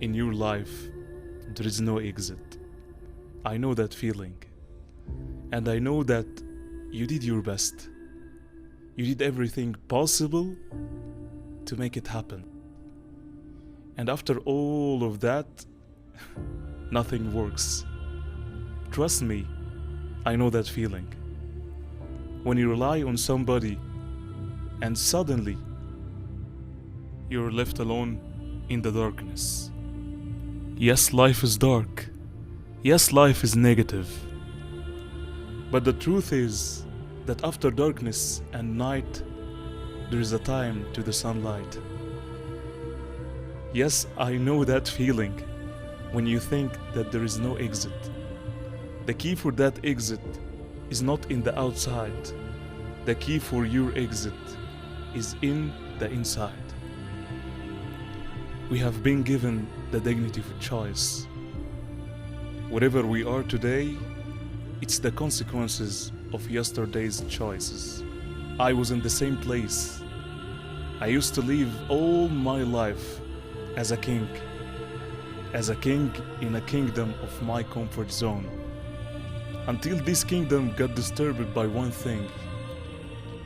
in your life there is no exit. I know that feeling. And I know that you did your best. You did everything possible to make it happen. And after all of that, nothing works. Trust me, I know that feeling. When you rely on somebody and suddenly you're left alone in the darkness. Yes, life is dark. Yes, life is negative. But the truth is that after darkness and night, there is a time to the sunlight. Yes, I know that feeling when you think that there is no exit. The key for that exit is not in the outside. The key for your exit is in the inside. We have been given the dignity of choice. Wherever we are today, it's the consequences of yesterday's choices. I was in the same place. I used to live all my life as a king in a kingdom of my comfort zone. Until this kingdom got disturbed by one thing.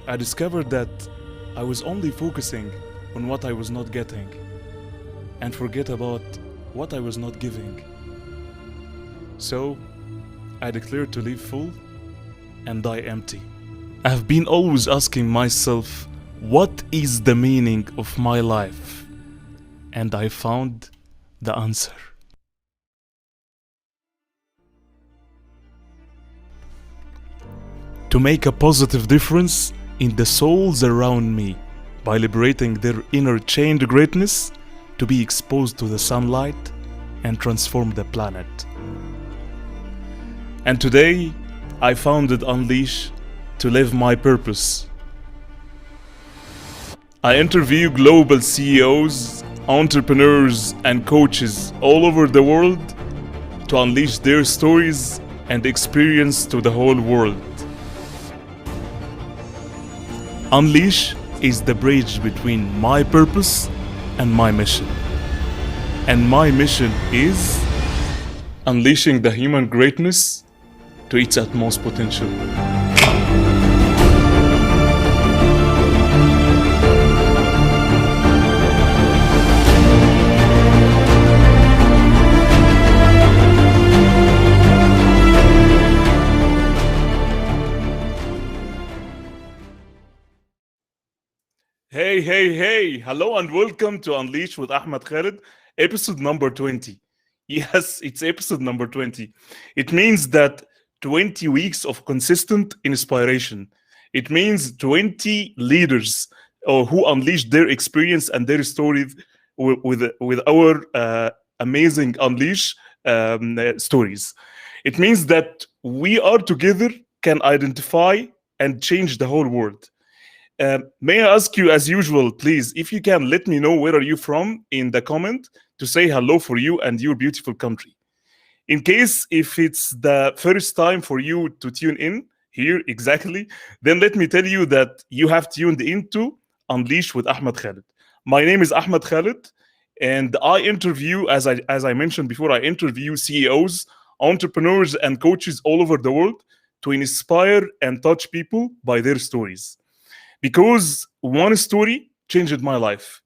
I discovered that I was only focusing on what I was not getting and forget about what I was not giving. So, I declared to live full and die empty. I have been always asking myself, what is the meaning of my life? And I found the answer. To make a positive difference in the souls around me by liberating their inner chained greatness to be exposed to the sunlight and transform the planet. And today, I founded Unleash to live my purpose. I interview global CEOs, entrepreneurs, and coaches all over the world to unleash their stories and experience to the whole world. Unleash is the bridge between my purpose and my mission. And my mission is unleashing the human greatness to its utmost potential. Hey, hello and welcome to Unleash with Ahmed Khaled, episode number 20. Yes, it's episode number 20. It means that 20 weeks of consistent inspiration. It means 20 leaders who unleashed their experience and their stories with our amazing Unleash stories. It means that we are together can identify and change the whole world. May I ask you, as usual, please, if you can let me know where are you from in the comment to say hello for you and your beautiful country. In case if it's the first time for you to tune in here exactly, then let me tell you that you have tuned into Unleash with Ahmed Khaled. My name is Ahmed Khaled, and I interview, as I mentioned before, I interview CEOs, entrepreneurs, and coaches all over the world to inspire and touch people by their stories. Because one story changed my life.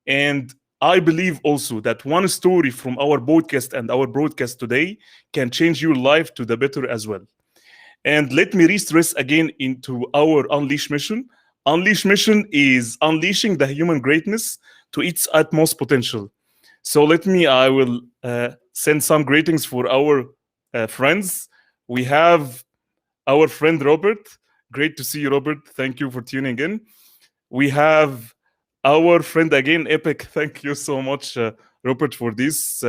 And I believe also that one story from our podcast and our broadcast today can change your life to the better as well. And let me re-stress again into our Unleash mission. Unleash mission is unleashing the human greatness to its utmost potential. So I will send some greetings for our friends. We have our friend Robert. Great to see you, Robert. Thank you for tuning in. We have our friend again, Epic. Thank you so much, Robert, for this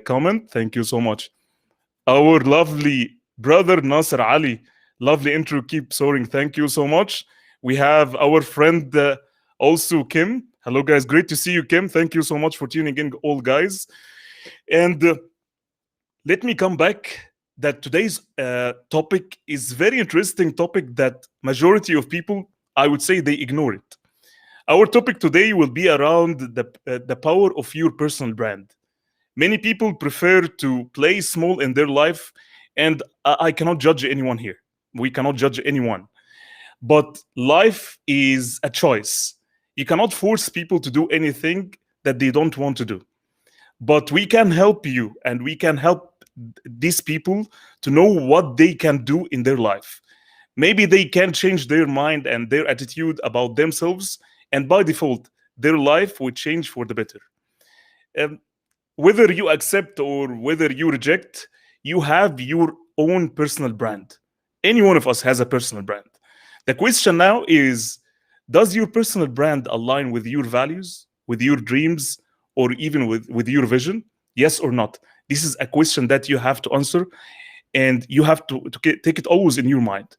comment. Thank you so much. Our lovely brother, Nasser Ali. Lovely intro. Keep soaring. Thank you so much. We have our friend also, Kim. Hello, guys. Great to see you, Kim. Thank you so much for tuning in, all guys. And let me come back that today's topic is very interesting topic that majority of people, I would say, they ignore it. Our topic today will be around the power of your personal brand. Many people prefer to play small in their life, and I cannot judge anyone here. We cannot judge anyone. But life is a choice. You cannot force people to do anything that they don't want to do. But we can help you, and we can help these people to know what they can do in their life. Maybe they can change their mind and their attitude about themselves, and by default, their life will change for the better. Um, Whether you accept or whether you reject, you have your own personal brand. Any one of us has a personal brand. The question now is, does your personal brand align with your values, with your dreams, or even with your vision? Yes or not? This is a question that you have to answer, and you have to take it always in your mind.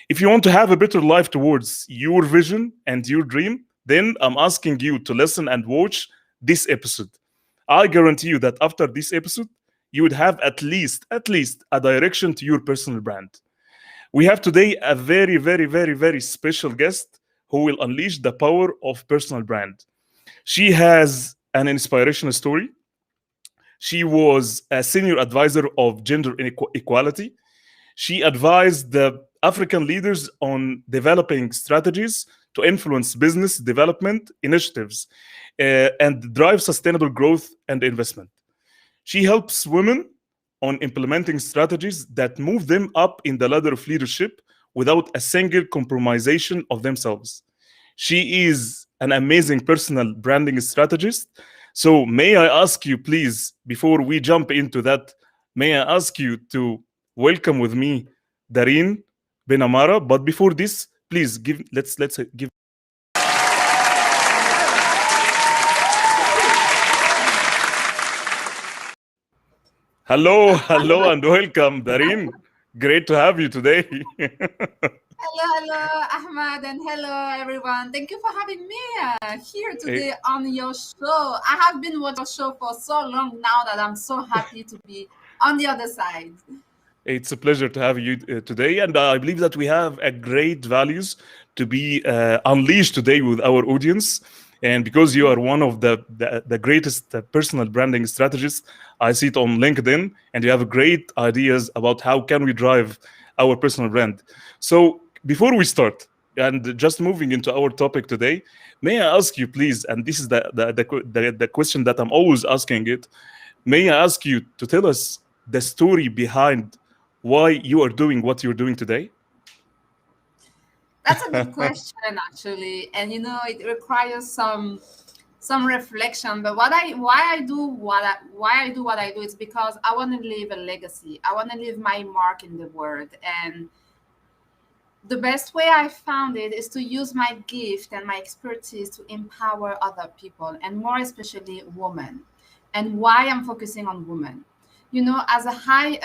If you want to have a better life towards your vision and your dream, then I'm asking you to listen and watch this episode. I guarantee you that after this episode, you would have at least a direction to your personal brand. We have today a very, very, very, very special guest who will unleash the power of personal brand. She has an inspirational story. She was a senior advisor of gender equality. She advised the African leaders on developing strategies to influence business development initiatives and drive sustainable growth and investment. She helps women on implementing strategies that move them up in the ladder of leadership without a single compromisation of themselves. She is an amazing personal branding strategist. So, may I ask you, please, before we jump into that, may I ask you to welcome with me Darine BenAmara? But before this, please give let's give. Hello, hello, and welcome, Darine. Great to have you today. Hello, Ahmed, and hello, everyone. Thank you for having me here Eh, today on your show. I have been watching your show for so long now that I'm so happy to be on the other side. It's a pleasure to have you today, and I believe that we have a great values to be unleashed today with our audience. And because you are one of the greatest personal branding strategists, I see it on LinkedIn, and you have great ideas about how can we drive our personal brand. So before we start, and just moving into our topic today, may I ask you, please, and this is the question that I'm always asking it. May I ask you to tell us the story behind why you are doing what you're doing today? That's a good question, actually, and it requires some reflection. But why I do what I do is because I want to leave a legacy. I want to leave my mark in the world, and the best way I found it is to use my gift and my expertise to empower other people, and more especially women. And why I'm focusing on women. As a high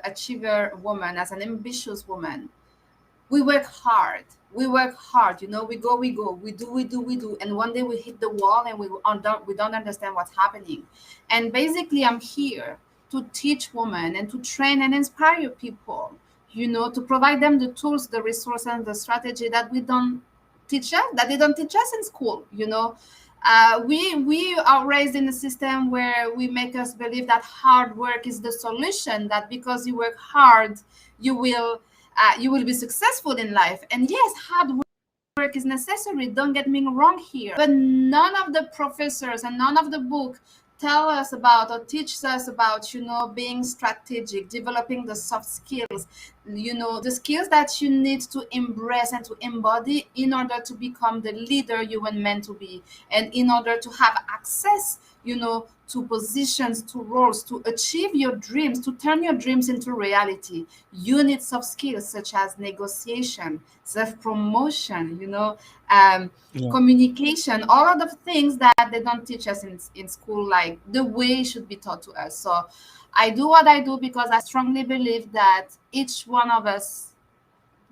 achiever woman, as an ambitious woman, we work hard. We work hard. We go. We do. And one day we hit the wall and we don't understand what's happening. And basically, I'm here to teach women and to train and inspire people, to provide them the tools, the resources, and the strategy that that they don't teach us in school. We are raised in a system where we make us believe that hard work is the solution, that because you work hard, you will be successful in life. And yes, hard work is necessary, don't get me wrong here, but none of the professors and none of the book tell us about or teach us about being strategic, developing the soft skills, the skills that you need to embrace and to embody in order to become the leader you were meant to be, and in order to have access to positions, to roles, to achieve your dreams, to turn your dreams into reality. You need soft skills such as negotiation, self-promotion, Yeah. communication, all of the things that they don't teach us in school, like the way it should be taught to us. So I do what I do because I strongly believe that each one of us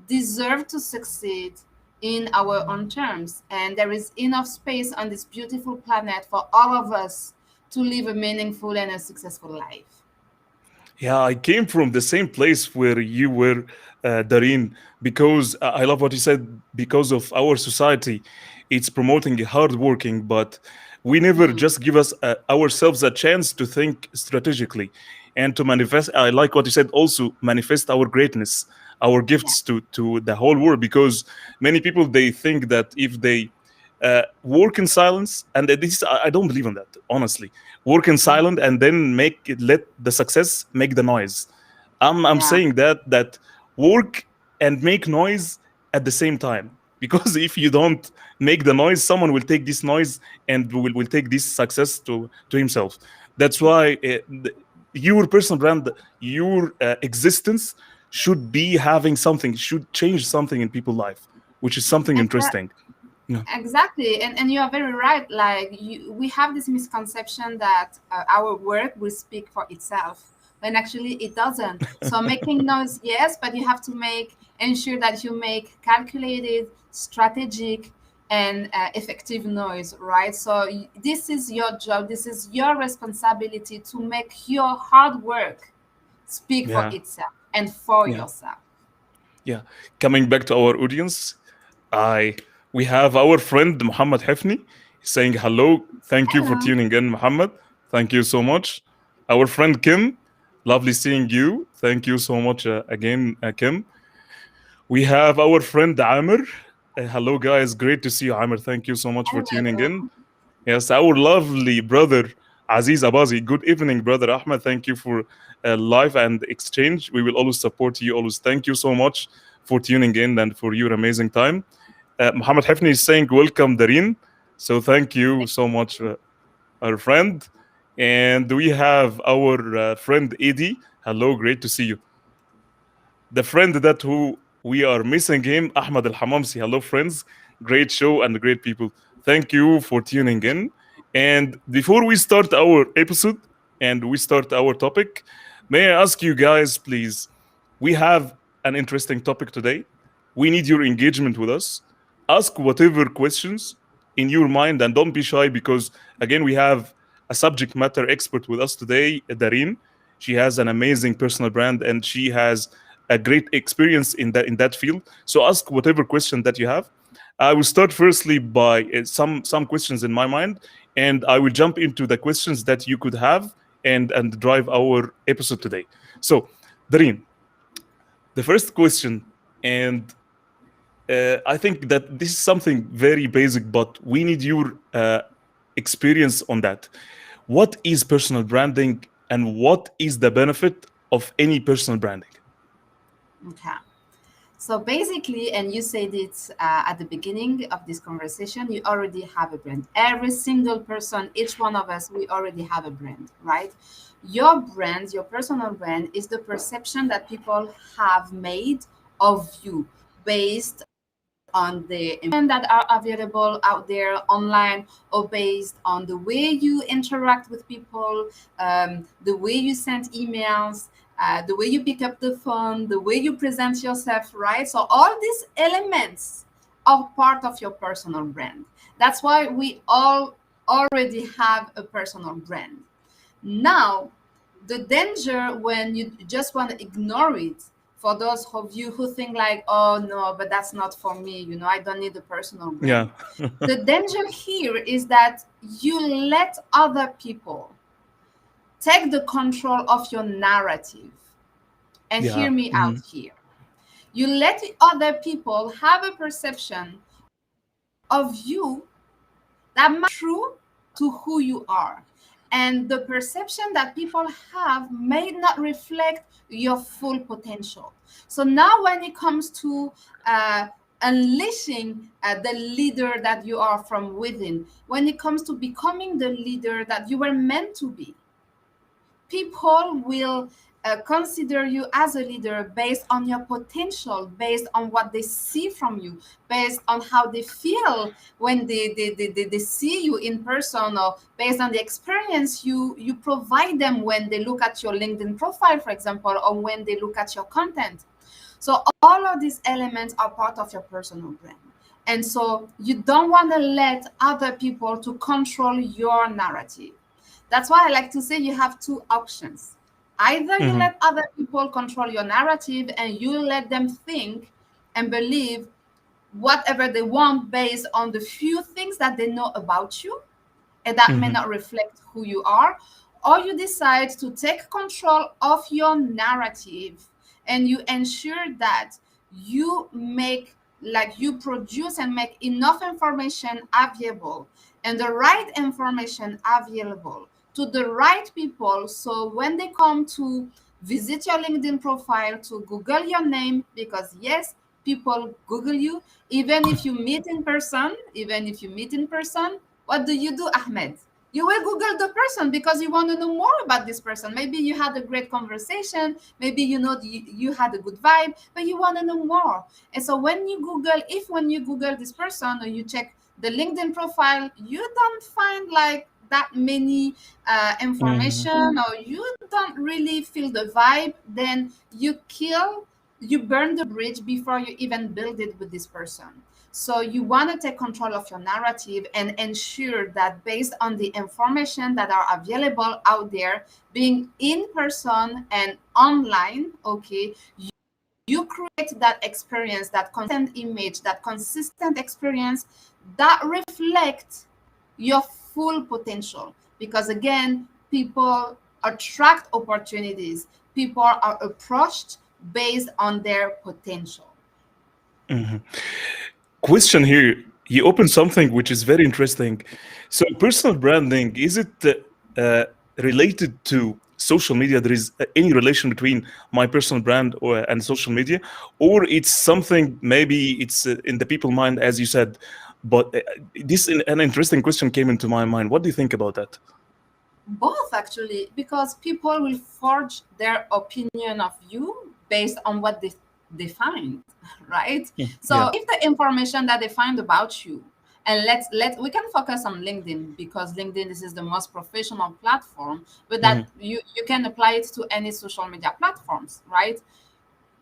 deserve to succeed in our own terms, and there is enough space on this beautiful planet for all of us to live a meaningful and a successful life. Yeah, I came from the same place where you were, Darine, because I love what you said. Because of our society, it's promoting hard working, but We never Mm. just give us ourselves a chance to think strategically and to manifest. I like what you said, also manifest our greatness, our Yeah. gifts to the whole world, because many people, they think that if they work in silence, and this I don't believe in that, honestly. Work in Mm. silent and then make it, let the success make the noise. I'm Yeah. saying that work and make noise at the same time, because if you don't make the noise, someone will take this noise and will take this success to himself. That's why your personal brand, your existence should be having something, should change something in people's life, which is something Exactly. interesting. Yeah. Exactly, and you are very right. Like we have this misconception that our work will speak for itself, when actually it doesn't. So making noise, yes, but you have to ensure that you make calculated, strategic, and effective noise, right? So this is your job. This is your responsibility to make your hard work speak for Yeah. itself and for Yeah. yourself. Yeah. Coming back to our audience, I we have our friend Muhammad Hefni saying hello. Thank you for Hello. tuning in, Muhammad. Thank you so much. Our friend Kim, lovely seeing you. Thank you so much again, Kim. We have our friend Amir. Hello, guys. Great to see you, Amir. Thank you so much for tuning Hello. in. Yes, our lovely brother Aziz Abazi. Good evening, brother Ahmed. Thank you for live and exchange. We will always support you. Always thank you so much for tuning in and for your amazing time. Muhammad Hafni is saying, welcome, Darine. So thank you so much, our friend. And we have our friend Eddie. Hello, great to see you. The friend that who we are missing him, Ahmed Al Hamamsi. Hello, friends. Great show and great people. Thank you for tuning in. And before we start our episode and we start our topic, may I ask you guys, please? We have an interesting topic today. We need your engagement with us. Ask whatever questions in your mind and don't be shy, because, again, we have a subject matter expert with us today, Darine. She has an amazing personal brand and she has a great experience in that field. So ask whatever question that you have. I will start firstly by some questions in my mind, and I will jump into the questions that you could have and drive our episode today. So, Dareen, the first question, and I think that this is something very basic, but we need your experience on that. What is personal branding, and what is the benefit of any personal branding? Okay. So basically, and you said it at the beginning of this conversation, you already have a brand. Every single person, each one of us, we already have a brand, right? Your brand, your personal brand, is the perception that people have made of you based on the information that are available out there online, or based on the way you interact with people, the way you send emails, the way you pick up the phone, the way you present yourself, right? So all these elements are part of your personal brand. That's why we all already have a personal brand. Now, the danger when you just want to ignore it, for those of you who think like, oh no, but that's not for me, I don't need a personal Yeah. brand. The danger here is that you let other people take the control of your narrative. And Yeah. hear me Hmm. out here. You let other people have a perception of you that might be true to who you are. And the perception that people have may not reflect your full potential. So now, when it comes to unleashing the leader that you are from within, when it comes to becoming the leader that you were meant to be, people will consider you as a leader based on your potential, based on what they see from you, based on how they feel when they see you in person, or based on the experience you provide them when they look at your LinkedIn profile, for example, or when they look at your content. So all of these elements are part of your personal brand. And so you don't want to let other people to control your narrative. That's why I like to say you have two options. Either you Hmm. let other people control your narrative and you let them think and believe whatever they want based on the few things that they know about you, and that may Mhm. not reflect who you are, or you decide to take control of your narrative and you ensure that you make, like, you produce and make enough information available, and the right information available to the right people, so when they come to visit your LinkedIn profile, to Google your name, because yes, people Google you, even if you meet in person, what do, Ahmed? You will Google the person because you want to know more about this person. Maybe you had a great conversation, maybe you had a good vibe, but you want to know more. And so when you Google this person, or you check the LinkedIn profile, you don't find like that many Mhm. information, or you don't really feel the vibe, then you burn the bridge before you even build it with this person. So you want to take control of your narrative and ensure that based on the information that are available out there, being in person and online, okay, you create that experience, that consistent image, that consistent experience that reflects your full potential. Because again, people attract opportunities, people are approached based on their potential. Mhm. Question here. You opened something which is very interesting. So, personal branding, is it related to social media? There is any relation between my personal brand and social media, or it's something maybe it's in the people mind, as you said. But an interesting question came into my mind. What do you think about that? Both, actually, because people will forge their opinion of you based on what they find, right? Mm. So Yeah, if the information that they find about you, and let we can focus on LinkedIn, because LinkedIn, this is the most professional platform, but hmm, that you can apply it to any social media platforms, right?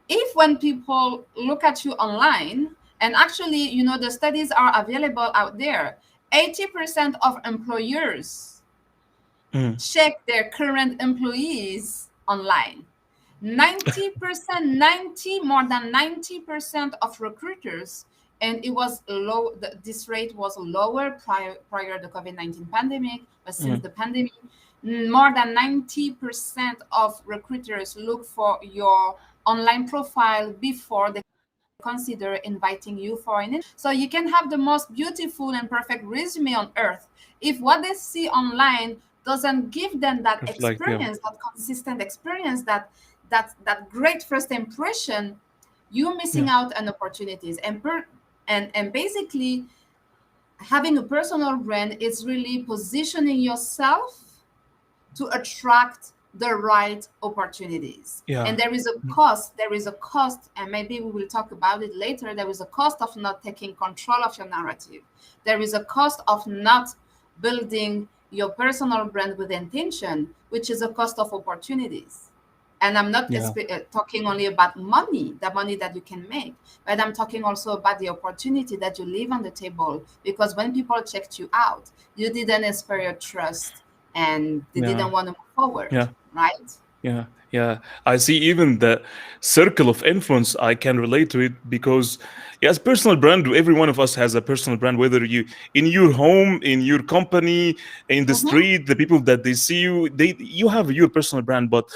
If when people look at you online, and actually, the studies are available out there, 80% of employers hmm, check their current employees online. 90%, 90, more than 90% of recruiters, and it was low, this rate was lower prior the COVID-19 pandemic, but since hmm. the pandemic, more than 90% of recruiters look for your online profile before they consider inviting you for an interview. So you can have the most beautiful and perfect resume on earth. If what they see online doesn't give them that Reflect. Yeah, experience, that consistent experience, that great first impression, you're yeah, missing out on opportunities. And basically, having a personal brand is really positioning yourself to attract the right opportunities. yeah. And there is a cost, and maybe we will talk about it later. There is a cost of not taking control of your narrative. There is a cost of not building your personal brand with intention, which is a cost of opportunities. And I'm not Yeah. talking only about money, the money that you can make, but I'm talking also about the opportunity that you leave on the table. Because when people checked you out, you didn't inspire trust, and they Yeah, didn't want to move forward, yeah. right? Yeah, yeah. I see even the circle of influence, I can relate to it because, yes, personal brand, every one of us has a personal brand, whether you in your home, in your company, in the Mm-hmm. street, the people that they see you, you have your personal brand. But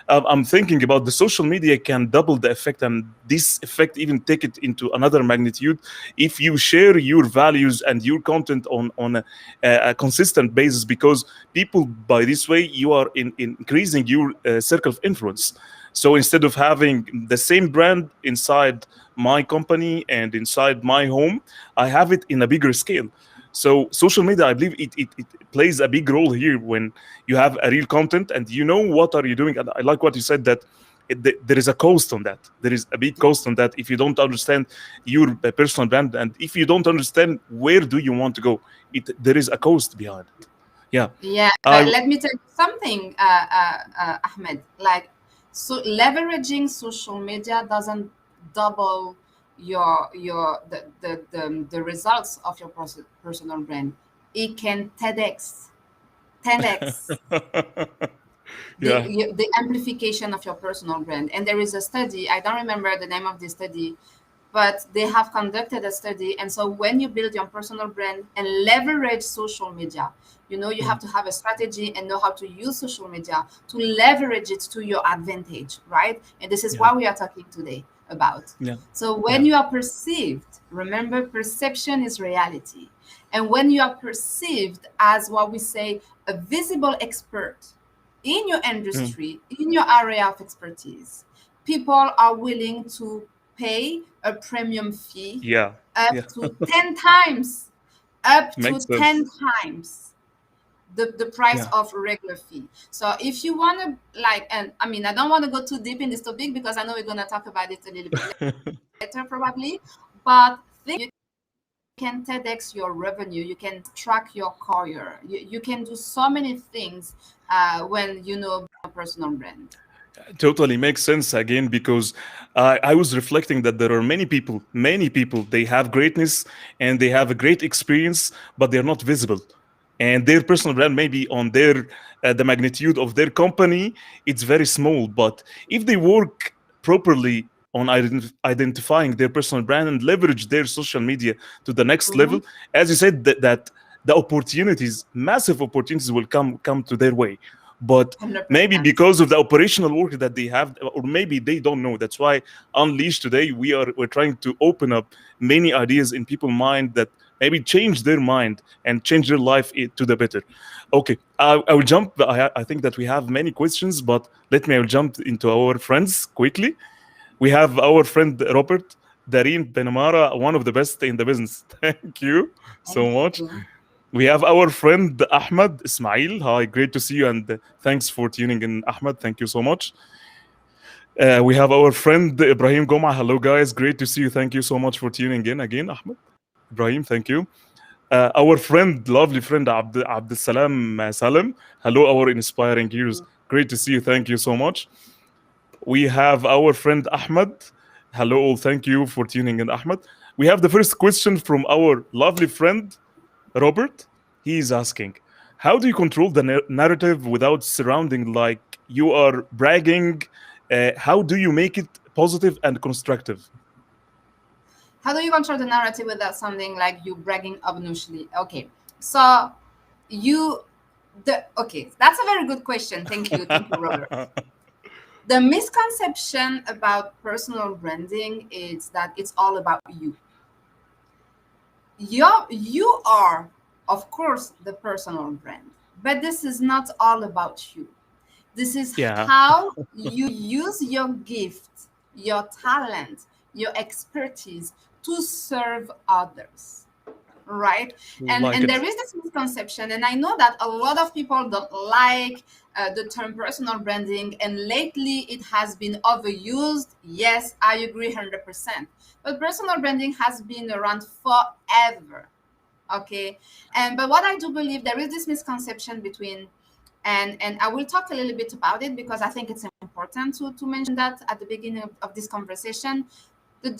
I'm thinking about the social media can double the effect, and this effect even take it into another magnitude if you share your values and your content on a consistent basis, because people by this way you are increasing your circle of influence. So instead of having the same brand inside my company and inside my home, I have it in a bigger scale. So social media, I believe it plays a big role here when you have a real content and you know what are you doing. And I like what you said, that there is a cost on that. There is a big cost on that if you don't understand your personal brand, and if you don't understand where do you want to go, there is a cost behind it. Yeah. Yeah, but I let me tell you something, Ahmed. Like, so leveraging social media doesn't double the results of your personal brand. It can 10x the yeah. the amplification of your personal brand. And there is a study. I don't remember the name of the study, but they have conducted a study. And so when you build your personal brand and leverage social media, you have to have a strategy and know how to use social media to leverage it to your advantage, right? And this is Yeah. what we are talking today about. Yeah. So Yeah. when you are perceived, remember, perception is reality. And when you are perceived as what we say, a visible expert in your Mm. industry, in your area of expertise, people are willing to pay a premium fee Yeah. up Yeah. to 10 times, up to Makes 10 sense. times the price Yeah. of a regular fee. So if you want to, like, and I mean, I don't want to go too deep in this topic because I know we're going to talk about it a little bit later probably, but think you can TEDx your revenue, you can track your career, you can do so many things when you know a personal brand. Totally makes sense again because I was reflecting that there are many people, they have greatness and they have a great experience, but they're not visible. And their personal brand, maybe on their the magnitude of their company, it's very small. But if they work properly on identifying their personal brand and leverage their social media to the next Mm-hmm. level, as you said, that the opportunities, massive opportunities, will come to their way. But maybe 100%. because of the operational work that they have, or maybe they don't know. That's why Unleash today we're trying to open up many ideas in people's mind that maybe change their mind and change their life to the better. Okay, I will jump. I think that we have many questions, but I will jump into our friends quickly. We have our friend Robert, Darine BenAmara, one of the best in the business. Thank you so Thank much. you. We have our friend Ahmed Ismail. Hi, great to see you, and thanks for tuning in, Ahmed. Thank you so much. We have our friend Ibrahim Goma. Hello, guys. Great to see you. Thank you so much for tuning in again, Ahmed. Ibrahim, thank you. Our friend, lovely friend Abd Salam Salam. Hello, our inspiring heroes. Great to see you. Thank you so much. We have our friend Ahmed. Hello, all. Thank you for tuning in, Ahmed. We have the first question from our lovely friend Robert. He is asking, how do you control the narrative without surrounding like you are bragging? How do you make it positive and constructive? How do you control the narrative without sounding like you bragging obnoxiously? Okay, so you okay, that's a very good question. Thank you, Robert. The misconception about personal branding is that it's all about you. You are, of course, the personal brand, but this is not all about you. This is Yeah, how you use your gift, your talent, your expertise to serve others, right? like And there it. is this misconception, and I know that a lot of people don't like the term personal branding, and lately it has been overused. Yes, I agree 100%, but personal branding has been around forever. Okay, and but what I do believe, there is this misconception between, and I will talk a little bit about it because I think it's important to mention that at the beginning of this conversation, the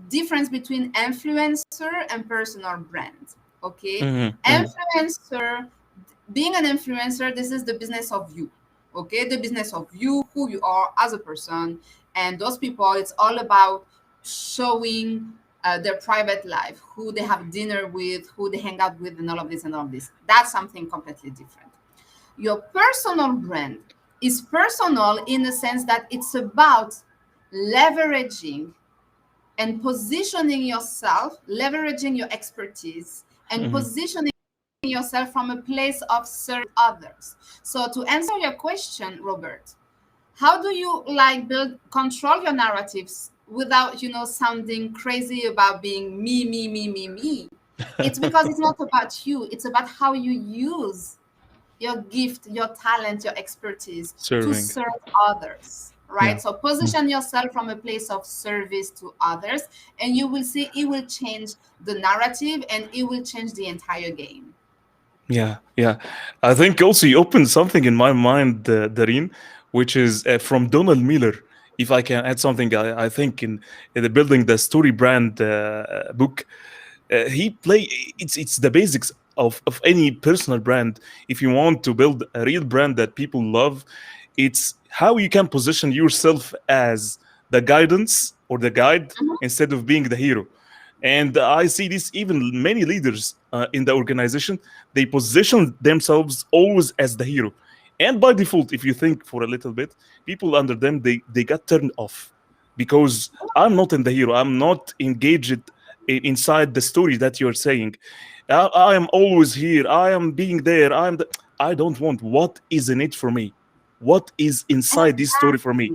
difference between influencer and personal brand. Okay, Mhm, mhm. influencer, being an influencer, this is the business of you. Okay, the business of you, who you are as a person, and those people, it's all about showing their private life, who they have dinner with, who they hang out with, and all of this and all of this. That's something completely different. Your personal brand is personal in the sense that it's about leveraging and positioning yourself, leveraging your expertise, and Mhm. positioning yourself from a place of serving others. So to answer your question, Robert, how do you like build control your narratives without sounding crazy about being me? It's because it's not about you, it's about how you use your gift, your talent, your expertise to Serving. serve others, Yeah. right? So position yourself from a place of service to others, and you will see it will change the narrative and it will change the entire game. Yeah, yeah. I think also you opened something in my mind, Dareen, which is from Donald Miller. If I can add something, I think in the building the story brand book, he play it's the basics of any personal brand. If you want to build a real brand that people love, it's how you can position yourself as the guidance or the guide Mhm. instead of being the hero. And I see this even many leaders in the organization, they position themselves always as the hero. And by default, if you think for a little bit, people under them, they got turned off because I'm not in the hero. I'm not engaged inside the story that you're saying. I am always here. I am being there. I don't want what is in it for me. What is inside this story for me?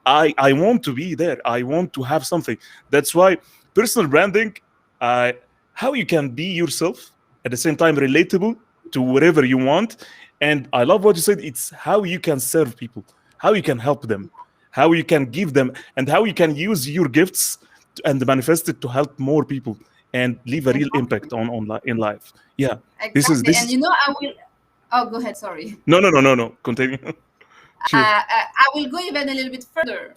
Exactly. I want to be there. I want to have something. That's why personal branding, uh, how you can be yourself at the same time relatable to whatever you want. And I love what you said. It's how you can serve people, how you can help them, how you can give them, and how you can use your gifts and manifest it to help more people and leave a real Exactly. impact in life. Yeah, this is Exactly. this And is I will. Oh, go ahead. Sorry. no. Continue. Sure. I will go even a little bit further,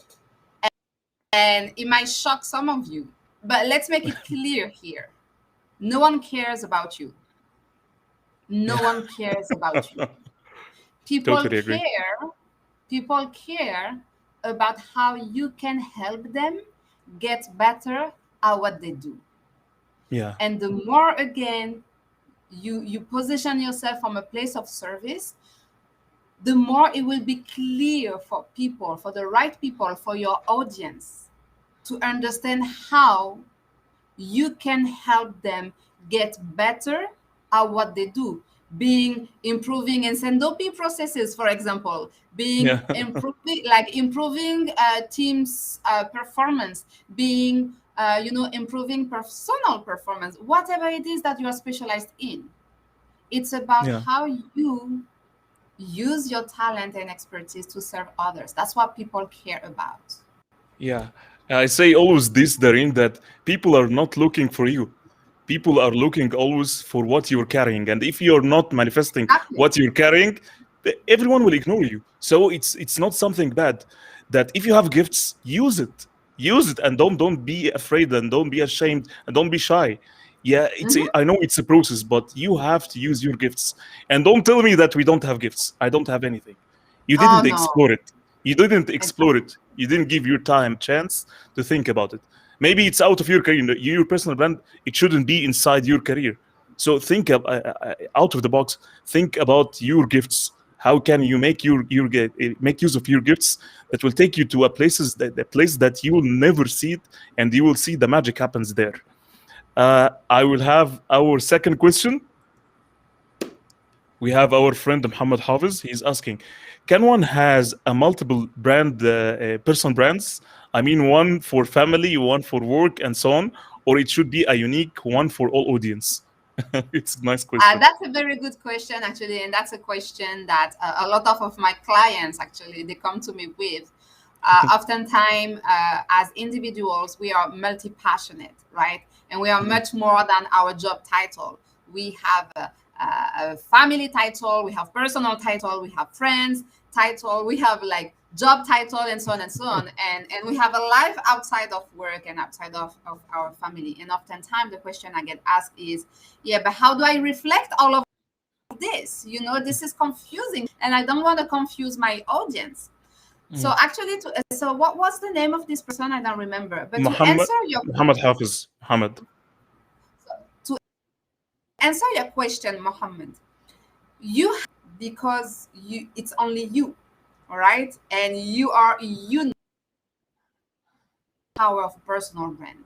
and it might shock some of you. But let's make it clear here. No one cares about you. No Yeah. one cares about you. People Totally agree. care. People care about how you can help them get better at what they do. Yeah. And the more again you position yourself from a place of service, the more it will be clear for people, for the right people, for your audience to understand how you can help them get better at what they do, being improving in Sendopi processes, for example, being Yeah. improving teams performance, being improving personal performance, whatever it is that you are specialized in. It's about Yeah. how you use your talent and expertise to serve others. That's what people care about. Yeah. I say always this, Darine, that people are not looking for you. People are looking always for what you're carrying. And if you're not manifesting Exactly. what you're carrying, everyone will ignore you. So it's not something bad. That if you have gifts, use it. Use it and don't be afraid and don't be ashamed and don't be shy. Yeah, Mhm. I know it's a process, but you have to use your gifts. And don't tell me that we don't have gifts. I don't have anything. You Oh didn't no. explore it. You didn't explore Exactly. it. You didn't give your time chance to think about it. Maybe it's out of your career. Your personal brand, it shouldn't be inside your career. So think out of the box. Think about your gifts. How can you make make use of your gifts that will take you to a place that you will never see it, and you will see the magic happens there. I will have our second question. We have our friend Muhammad Hafiz. He's asking, can one has a multiple personal brands? I mean, one for family, one for work, and so on, or it should be a unique one for all audience? It's a nice question. That's a very good question, actually, and that's a question that a lot of my clients actually they come to me with. Oftentimes, as individuals, we are multi-passionate, right? And we are Mhm. much more than our job title. We have a family title, we have personal title, we have friends title, we have like job title, and so on and so on. And we have a life outside of work and outside of our family. And oftentimes, the question I get asked is, yeah, but how do I reflect all of this? This is confusing, and I don't want to confuse my audience. So Mhm. actually, so what was the name of this person? I don't remember. But Muhammad Muhammad Hafiz. Muhammad. to answer your question, Mohammed, you because it's only you, all right, and you are you power of personal brand.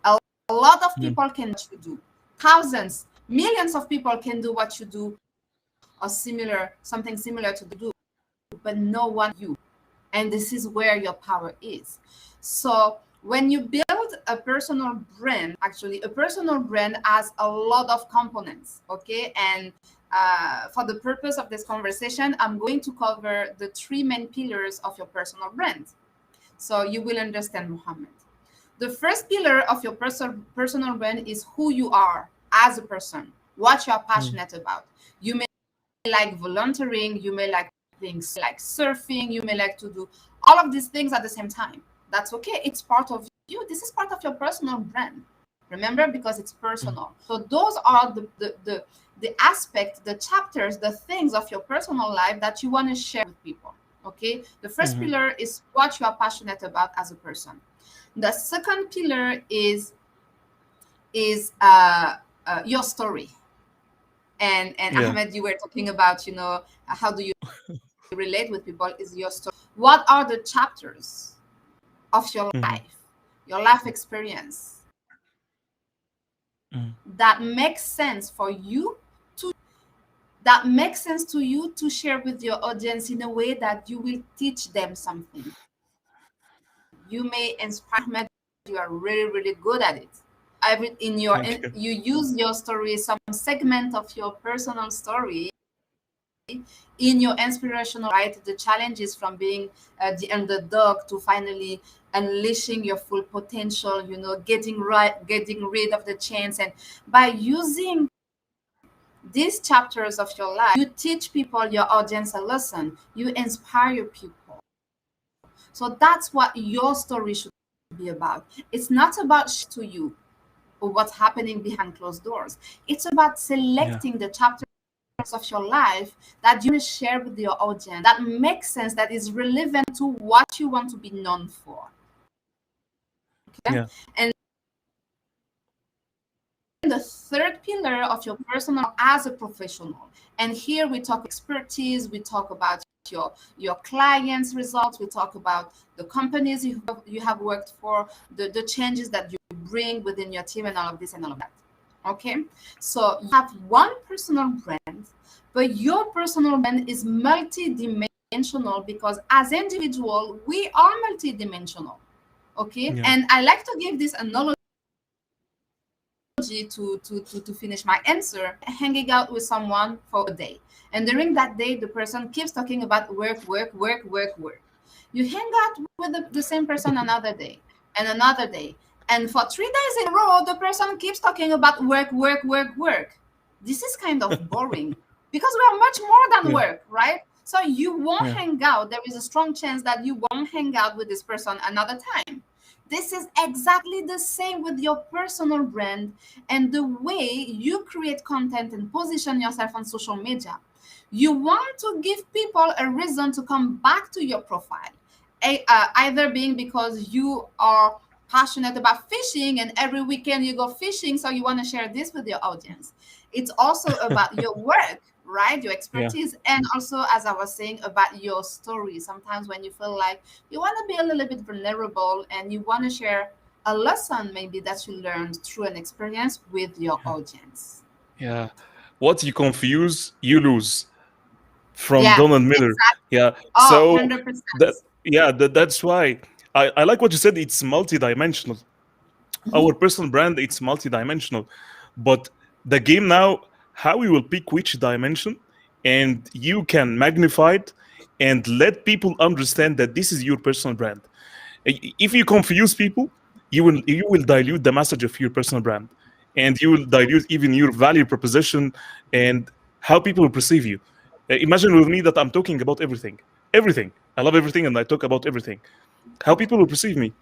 A lot of Mhm. people can what you do. Thousands, millions of people can do what you do or something similar to do, but no one you. And this is where your power is. So when you build a personal brand, actually a personal brand has a lot of components, okay? And for the purpose of this conversation, I'm going to cover the three main pillars of your personal brand. So you will understand, Mohammed. The first pillar of your personal brand is who you are as a person, what you are Mhm. passionate about. You may like volunteering, you may like things like surfing, you may like to do all of these things at the same time. That's okay. It's part of you. This is part of your personal brand. Remember, because it's Mhm. personal. So those are the aspects, the chapters, the things of your personal life that you want to share with people. Okay, the first Mhm. pillar is what you are passionate about as a person. The second pillar is your story. And Yeah. Ahmed, you were talking about, how do you relate with people, is your story. What are the chapters of Mhm. your life experience Mhm. that makes sense for you to that makes sense to you to share with your audience in a way that you will teach them something. You may inspire. Ahmed, you are really, really good at it. Thank you. You use your story, some segment of your personal story in your inspirational, right? The challenges from being the underdog to finally unleashing your full potential, getting rid of the chains. And by using these chapters of your life, you teach people, your audience, a lesson. You inspire people. So that's what your story should be about. It's not about to you or what's happening behind closed doors. It's about Yeah. selecting the chapters of your life that you want to share with your audience, that makes sense, that is relevant to what you want to be known for. Okay. Yeah. And the third pillar of your personal as a professional. And here we talk expertise, we talk about your clients' results, we talk about the companies you have worked for, the changes that you bring within your team, and all of this and all of that. Okay. So you have one personal brand, but your personal brand is multi-dimensional because as individual, we are multi-dimensional. Okay. Yeah. And I like to give this analogy to finish my answer. Hanging out with someone for a day, and during that day the person keeps talking about work, work, work, work, work. You hang out with the same person another day and another day, and for 3 days in a row the person keeps talking about work, work, work, work. This is kind of boring because we are much more than Yeah. work, right? So you won't Yeah. hang out. There is a strong chance that you won't hang out with this person another time. This is exactly the same with your personal brand and the way you create content and position yourself on social media. You want to give people a reason to come back to your profile, either being because you are passionate about fishing and every weekend you go fishing, so you want to share this with your audience. It's also about your work, right? Your Yeah. expertise, and also, as I was saying, about your story. Sometimes when you feel like you want to be a little bit vulnerable and you want to share a lesson maybe that you learned through an experience with your audience. Yeah. What you confuse, you lose. From Yeah, Donald Miller. exactly. Yeah. Oh, So 100%. that's why I like what you said. It's multidimensional. Our personal brand, it's multidimensional. But the game now, how we will pick which dimension, and you can magnify it and let people understand that this is your personal brand. If you confuse people, you will dilute the message of your personal brand, and you will dilute even your value proposition and how people will perceive you. Imagine with me that I'm talking about everything. I love everything, and I talk about everything. How people will perceive me,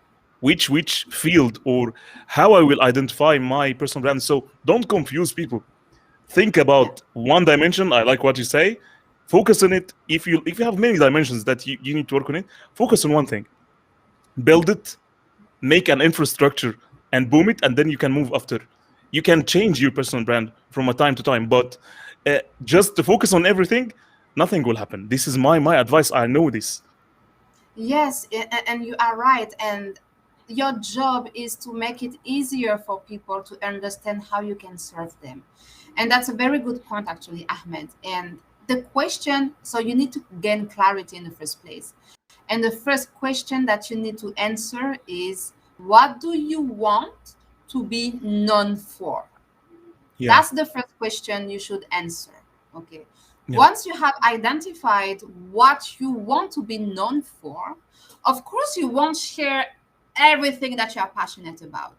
which field, or how I will identify my personal brand. So don't confuse people. Think Yeah. about one dimension. I like what you say. Focus on it. If you have many dimensions that you need to work on it, focus on one thing. Build it, make an infrastructure, and boom it, and then you can move after. You can change your personal brand from a time to time, but just to focus on everything, nothing will happen. This is my advice. I know this. Yes, and you are right. And your job is to make it easier for people to understand how you can serve them. And that's a very good point, actually, Ahmed. And the question, so you need to gain clarity in the first place. And the first question that you need to answer is, what do you want to be known for? Yeah. That's the first question you should answer. Okay. Yeah. Once you have identified what you want to be known for, of course, you won't share everything that you are passionate about,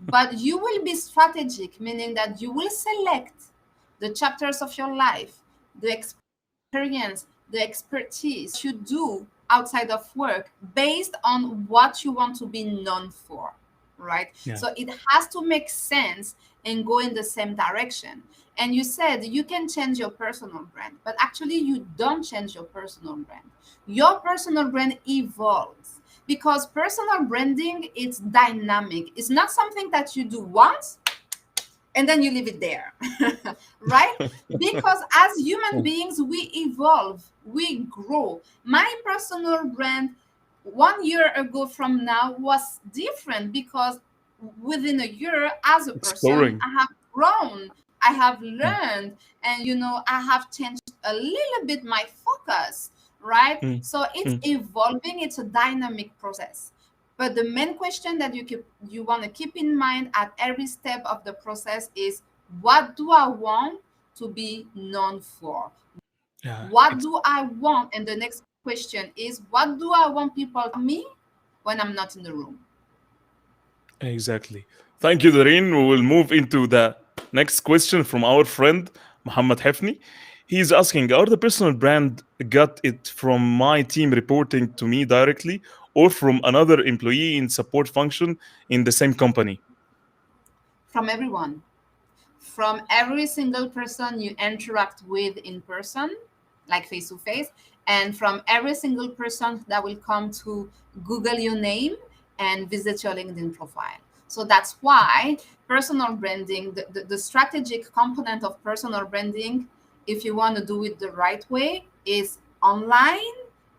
but you will be strategic, meaning that you will select the chapters of your life, the experience, the expertise you do outside of work based on what you want to be known for, right? Yeah. So it has to make sense and go in the same direction. And you said you can change your personal brand, but actually you don't change your personal brand. Your personal brand evolves because personal branding, it's dynamic. It's not something that you do once and then you leave it there. Right? Because as human beings, we evolve, we grow. My personal brand 1 year ago from now was different because within a year as a person Exploring. I have grown, I have Mm, learned, and I have changed a little bit my focus, right? mm, So it's mm. evolving, it's a dynamic process. But the main question that you want to keep in mind at every step of the process is, what do I want to be known for? Yeah, What do I want? And the next question is, what do I want people to me when I'm not in the room? exactly. Thank you, Doreen. We will move into the next question from our friend Muhammad Hefni. He's asking, are the personal brand got it from my team reporting to me directly or from another employee in support function in the same company? From everyone, from every single person you interact with in person, like face to face, and from every single person that will come to Google your name and visit your LinkedIn profile. So that's why personal branding, the strategic component of personal branding, if you want to do it the right way, is online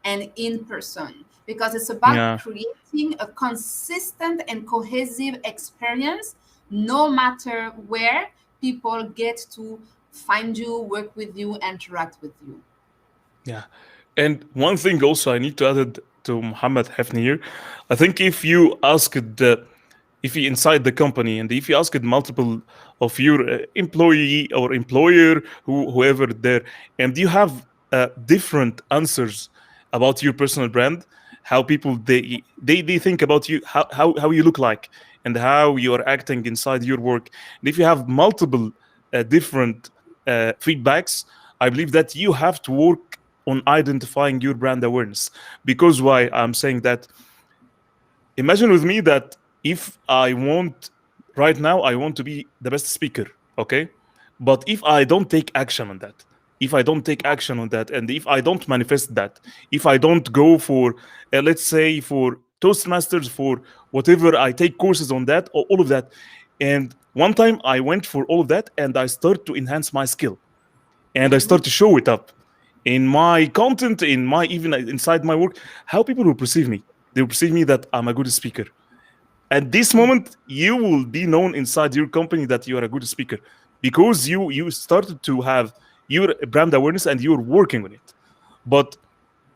and in person, because it's about Yeah. creating a consistent and cohesive experience no matter where people get to find you, work with you, interact with you. Yeah. And one thing also I need to add it to Muhammad Hefni here. I think if you asked, if you inside the company and if you asked multiple of your employee or employer, whoever there, and you have different answers about your personal brand, how people they think about you, how you look like, and how you are acting inside your work. And if you have multiple different feedbacks, I believe that you have to work on identifying your brand awareness. Because why I'm saying that, imagine with me that if I want, right now I want to be the best speaker, okay, but if I don't take action on that, if I don't take action on that, and if I don't manifest that, if I don't go for let's say for Toastmasters, for whatever, I take courses on that, or all of that, and one time I went for all of that and I start to enhance my skill and I Mhm. start to show it up in my content, in my even inside my work, how people will perceive me. They will perceive me that I'm a good speaker. At this moment, you will be known inside your company that you are a good speaker because you started to have your brand awareness and you're working on it. But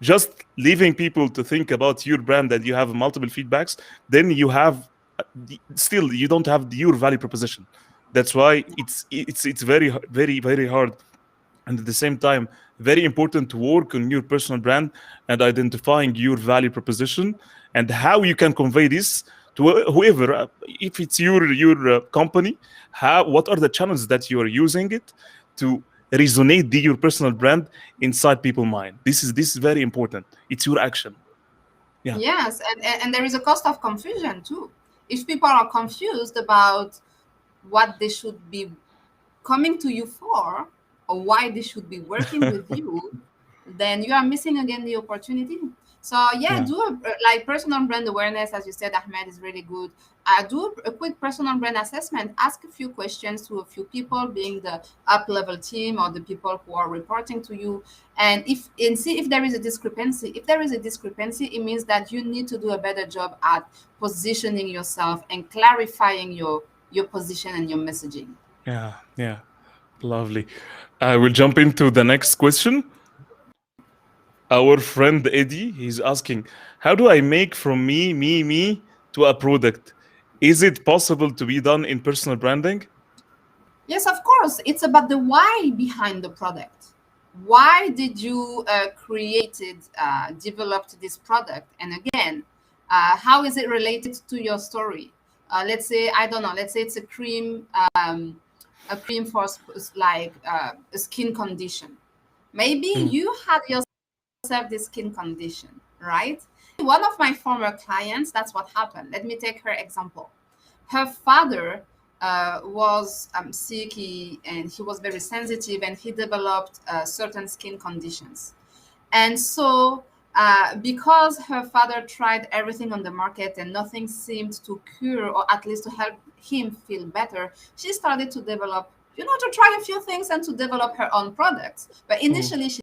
just leaving people to think about your brand and you have multiple feedbacks, then you have still you don't have your value proposition. That's why it's very hard, and at the same time very important to work on your personal brand and identifying your value proposition and how you can convey this to whoever, if it's your company, how, what are the channels that you are using it to resonate your personal brand inside people's mind. This is very important. It's your action. Yeah. Yes, and there is a cost of confusion too. If people are confused about what they should be coming to you for, or why they should be working with you, then you are missing again the opportunity. So yeah, Yeah. do like personal brand awareness, as you said, Ahmed, is really good. Do a quick personal brand assessment. Ask a few questions to a few people, being the up level team or the people who are reporting to you, and see if there is a discrepancy. If there is a discrepancy, it means that you need to do a better job at positioning yourself and clarifying your position and your messaging. Yeah. Yeah. Lovely. I will jump into the next question. Our friend Eddie, he's asking, how do I make from me to a product? Is it possible to be done in personal branding? Yes, of course. It's about the why behind the product. Why did you developed this product? And again, how is it related to your story? Let's say, I don't know. Let's say it's a cream for a skin condition. Maybe Mm, you had yourself this skin condition, right? One of my former clients, that's what happened. Let me take her example. Her father was sick, and he was very sensitive, and he developed certain skin conditions. And so, because her father tried everything on the market and nothing seemed to cure or at least to help him feel better, she started to develop, to try a few things and to develop her own products. But Mm, initially, she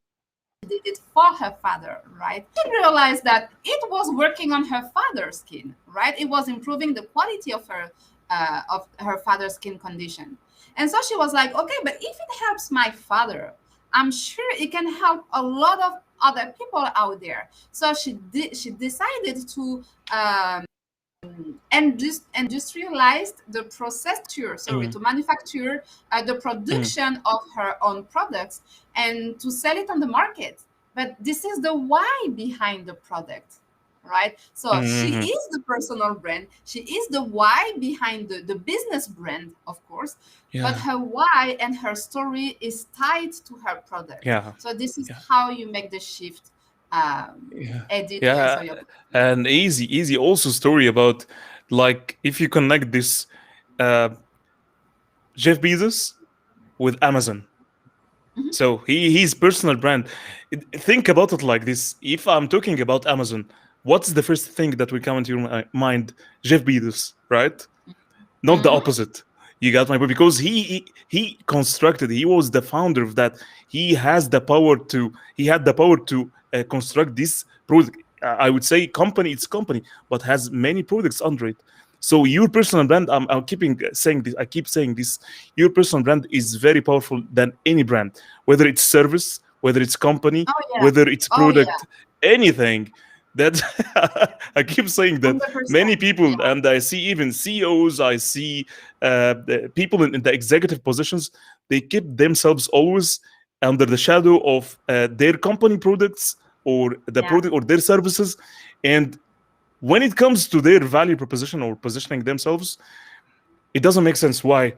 did it for her father, right? She realized that it was working on her father's skin, right? It was improving the quality of her father's skin condition. And so she was like, okay, but if it helps my father, I'm sure it can help a lot of other people out there. So she decided to industrialized the to manufacture the mm, production of her own products and to sell it on the market. But this is the why behind the product, right? So she mhm. is the personal brand, she is the why behind the business brand, of course, but Yeah, her why and her story is tied to her product. yeah, So this is yeah, how you make the shift. yeah, Edit, to yeah. answer your question. And easy also story about, like, if you connect this uh, Jeff Bezos with Amazon. So his personal brand. Think about it like this: if I'm talking about Amazon, what's the first thing that will come into your mind? Jeff Bezos, right? Not the Mm-hmm. opposite. You got my point, because he constructed. He was the founder of that. He has the power to. He had the power to construct this product. I would say company. It's company, but has many products under it. So your personal brand. I'm keeping saying this. I keep saying this. Your personal brand is very powerful than any brand, whether it's service, whether it's company, Oh yeah. whether it's Oh yeah. product, anything. That I keep saying that 100%. many people, Yeah. and I see even CEOs, I see the people in the executive positions, they keep themselves always under the shadow of their company products or the Yeah. product or their services. And when it comes to their value proposition or positioning themselves, it doesn't make sense. Why?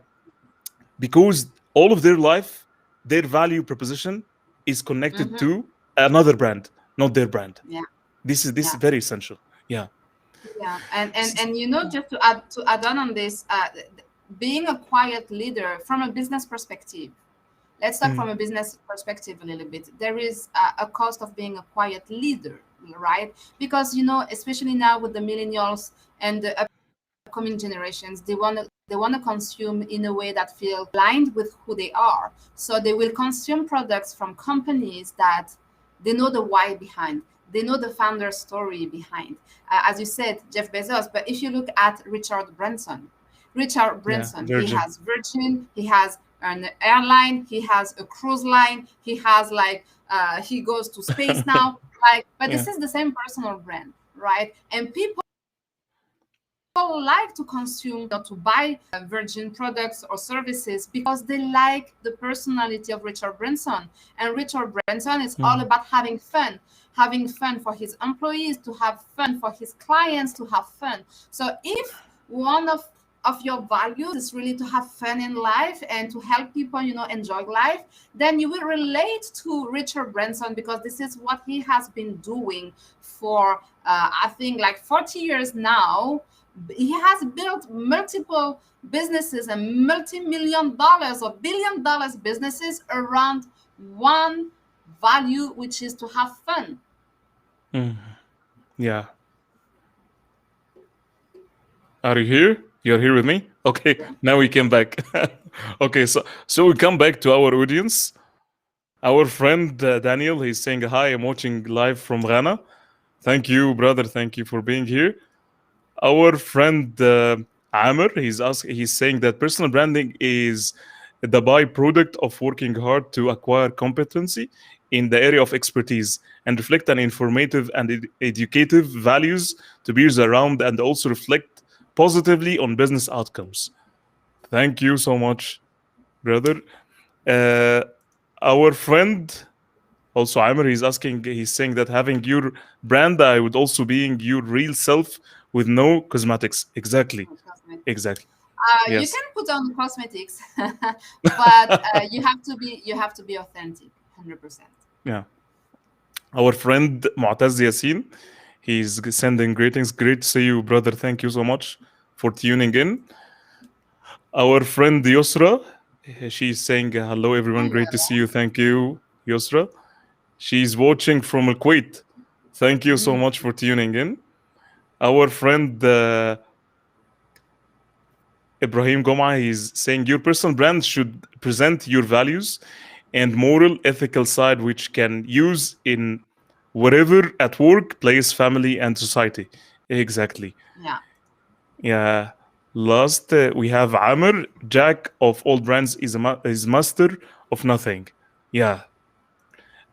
Because all of their life, their value proposition is connected Mm-hmm. to another brand, not their brand. Yeah. This is Yeah. very essential. Yeah. Yeah. And just to add on this, being a quiet leader from a business perspective. Let's talk Mm, from a business perspective a little bit. There is a cost of being a quiet leader, right? Because especially now with the millennials and the upcoming generations, they want to consume in a way that feel aligned with who they are. So they will consume products from companies that they know the why behind, they know the founder story behind. As you said, Jeff Bezos, but if you look at Richard yeah. Branson, he Virgin. has Virgin, he has an airline, he has a cruise line, he has like he goes to space now, like, but Yeah. this is the same personal brand, right? And people like to consume or to buy Virgin products or services because they like the personality of Richard Branson. And Richard Branson is all Mm, about having fun for his employees, to have fun for his clients, to have fun. So if one of your values is really to have fun in life and to help people, enjoy life, then you will relate to Richard Branson because this is what he has been doing for I think like 40 years now. He has built multiple businesses and multi-million dollars or billion dollars businesses around one value, which is to have fun. mm. Yeah. Are you here? You're here with me? Okay, Yeah. now we came back. Okay, so we come back to our audience. Our friend Daniel, he's saying hi. I'm watching live from Ghana. Thank you, brother. Thank you for being here. Our friend Amr, he's saying that personal branding is the byproduct of working hard to acquire competency in the area of expertise and reflect an informative and educative values to peers around, and also reflect positively on business outcomes. Thank you so much, brother. Uh, our friend also Amr, he's saying that having your brand, I would also being your real self with no cosmetics. Exactly. Cosmetics. Exactly. You Yes. can put on cosmetics, but you have to be authentic, 100%. Yeah. Our friend Mu'taz Yassin, sending greetings. Great to see you, brother. Thank you so much for tuning in. Our friend Yusra, she's saying hello everyone, Hello. great to see you. Thank you, Yusra. She's watching from Kuwait. Thank you so Mm, much for tuning in. Our friend Ibrahim Goma is saying your personal brand should present your values and moral, ethical side, which can use in wherever at work, place, family, and society. Exactly. yeah. Yeah. Last, we have Amr, Jack of all brands is master of nothing. Yeah.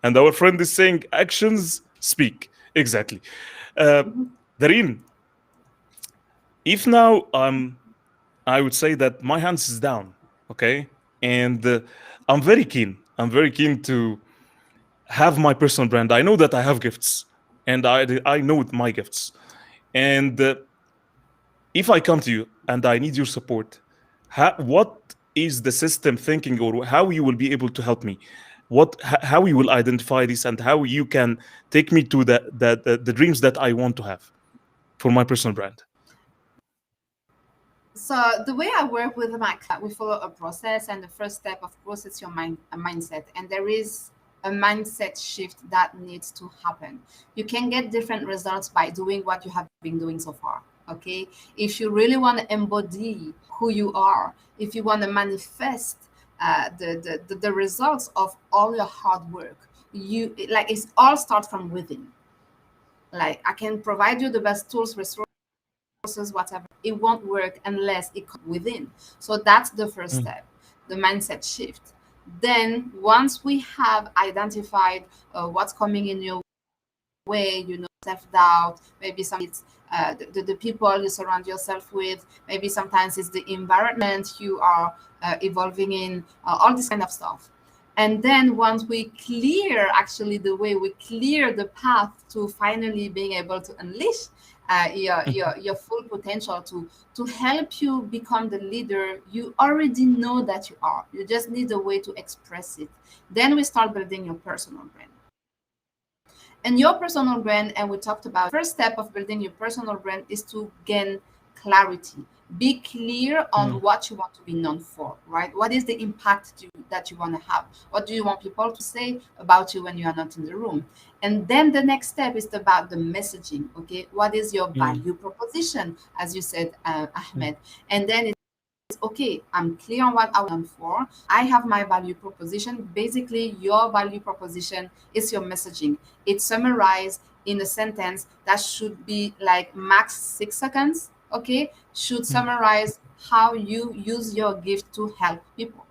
And our friend is saying actions speak. Exactly. Uh, Mhm. Dareen, if now I would say that my hands is down, okay, and I'm very keen. I'm very keen to have my personal brand. I know that I have gifts, and I know my gifts. And if I come to you and I need your support, what is the system thinking, or how you will be able to help me? How you will identify this, and how you can take me to the dreams that I want to have for my personal brand? So the way I work with my client, we follow a process, and the first step, of course, is your mindset, and there is a mindset shift that needs to happen. You can get different results by doing what you have been doing so far. Okay, if you really want to embody who you are, if you want to manifest the results of all your hard work, you like it's all starts from within. Like I can provide you the best tools, resources, whatever, it won't work unless it comes within. So that's the first Mm, step, the mindset shift. Then once we have identified what's coming in your way, self-doubt, maybe some it's the people you surround yourself with, maybe sometimes it's the environment you are evolving in, all this kind of stuff. And then once we clear, actually the way we clear the path to finally being able to unleash your full potential, to help you become the leader you already know that you are, you just need a way to express it. Then we start building your personal brand. And your personal brand, and we talked about first step of building your personal brand is to gain clarity. Be clear on mm, what you want to be known for, right? What is the impact that you want to have? What do you want people to say about you when you are not in the room? And then the next step is about the messaging. Okay, what is your mm, value proposition, as you said, mm, Ahmed? And then okay, I'm clear on what I want for. I have my value proposition. Basically, your value proposition is your messaging. It's summarized in a sentence that should be like max 6 seconds. Okay, should mm, summarize how you use your gift to help people.